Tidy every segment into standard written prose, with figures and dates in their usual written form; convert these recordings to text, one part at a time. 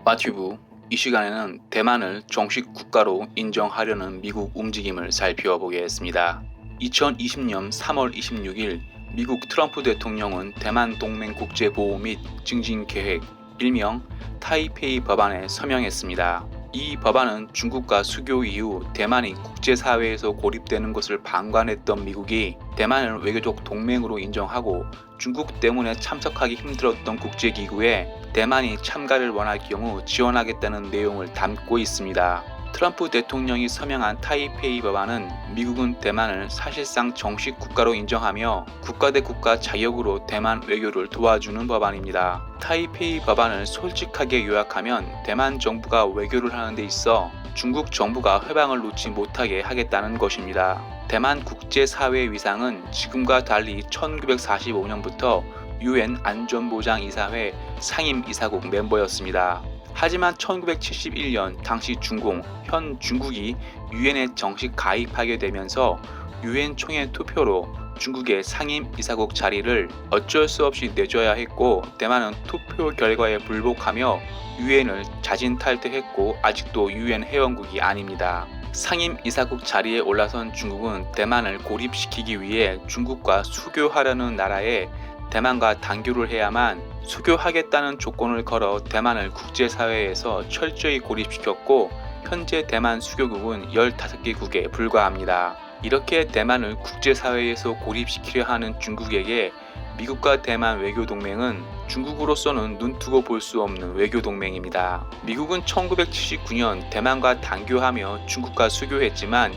와튜브 이 시간에는 대만을 정식 국가로 인정하려는 미국 움직임을 살펴보겠습니다. 2020년 3월 26일 미국 트럼프 대통령은 대만 동맹 국제보호 및 증진 계획, 일명 타이페이 법안에 서명했습니다. 이 법안은 중국과 수교 이후 대만이 국제사회에서 고립되는 것을 방관했던 미국이 대만을 외교적 동맹으로 인정하고 중국 때문에 참석하기 힘들었던 국제기구에 대만이 참가를 원할 경우 지원하겠다는 내용을 담고 있습니다. 트럼프 대통령이 서명한 타이페이 법안은 미국은 대만을 사실상 정식 국가로 인정하며 국가 대 국가 자격으로 대만 외교를 도와주는 법안입니다. 타이페이 법안을 솔직하게 요약하면 대만 정부가 외교를 하는 데 있어 중국 정부가 회방을 놓지 못하게 하겠다는 것입니다. 대만 국제사회 위상은 지금과 달리 1945년부터 UN 안전보장이사회 상임이사국 멤버였습니다. 하지만 1971년 당시 중공, 현 중국이 유엔에 정식 가입하게 되면서 유엔 총회 투표로 중국의 상임이사국 자리를 어쩔 수 없이 내줘야 했고 대만은 투표 결과에 불복하며 유엔을 자진 탈퇴했고 아직도 유엔 회원국이 아닙니다. 상임이사국 자리에 올라선 중국은 대만을 고립시키기 위해 중국과 수교하려는 나라에 대만과 단교를 해야만 수교하겠다는 조건을 걸어 대만을 국제사회에서 철저히 고립시켰고 현재 대만 수교국은 15개국에 불과합니다. 이렇게 대만을 국제사회에서 고립시키려 하는 중국에게 미국과 대만 외교동맹은 중국으로서는 눈두고 볼 수 없는 외교동맹입니다. 미국은 1979년 대만과 단교하며 중국과 수교했지만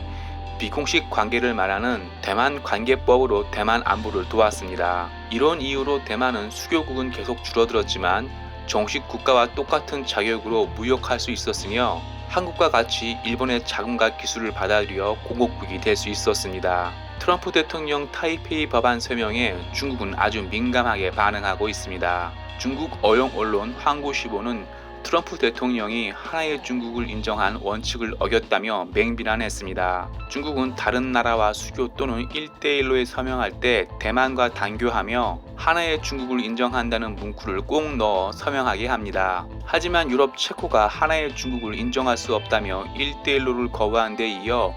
비공식 관계를 말하는 대만 관계법으로 대만 안보를 도왔습니다. 이런 이유로 대만은 수교국은 계속 줄어들었지만 정식 국가와 똑같은 자격으로 무역할 수 있었으며 한국과 같이 일본의 자금과 기술을 받아들여 공급국이 될 수 있었습니다. 트럼프 대통령 타이페이 법안 서명에 중국은 아주 민감하게 반응하고 있습니다. 중국 어용 언론 황구시보는 트럼프 대통령이 하나의 중국을 인정한 원칙을 어겼다며 맹비난했습니다. 중국은 다른 나라와 수교 또는 1대1로에 서명할 때 대만과 단교하며 하나의 중국을 인정한다는 문구를 꼭 넣어 서명하게 합니다. 하지만 유럽 체코가 하나의 중국을 인정할 수 없다며 1대1로를 거부한 데 이어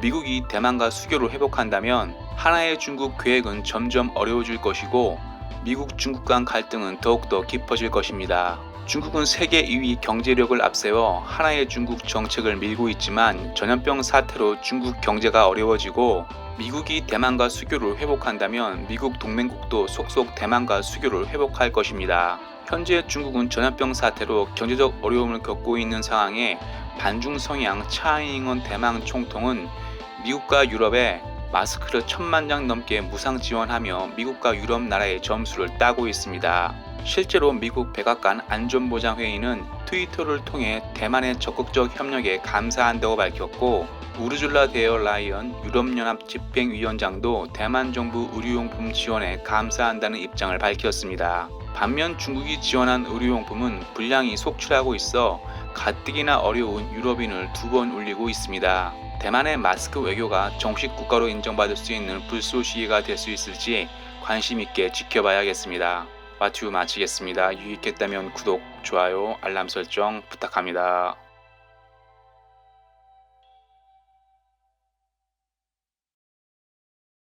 미국이 대만과 수교를 회복한다면 하나의 중국 계획은 점점 어려워질 것이고 미국 중국 간 갈등은 더욱더 깊어질 것입니다. 중국은 세계 2위 경제력을 앞세워 하나의 중국 정책을 밀고 있지만 전염병 사태로 중국 경제가 어려워지고 미국이 대만과 수교를 회복한다면 미국 동맹국도 속속 대만과 수교를 회복할 것입니다. 현재 중국은 전염병 사태로 경제적 어려움을 겪고 있는 상황에 반중 성향 차이잉원 대만 총통은 미국과 유럽에 마스크를 1000만 장 넘게 무상 지원하며 미국과 유럽 나라의 점수를 따고 있습니다. 실제로 미국 백악관 안전보장회의는 트위터를 통해 대만의 적극적 협력에 감사한다고 밝혔고 우르줄라 데어 라이언 유럽연합 집행위원장도 대만 정부 의료용품 지원에 감사한다는 입장을 밝혔습니다. 반면 중국이 지원한 의료용품은 불량이 속출하고 있어 가뜩이나 어려운 유럽인을 2번 울리고 있습니다. 대만의 마스크 외교가 정식 국가로 인정받을 수 있는 불쏘시개가 될 수 있을지 관심 있게 지켜봐야겠습니다. 와튜브 마치겠습니다. 유익했다면 구독, 좋아요, 알람 설정 부탁합니다.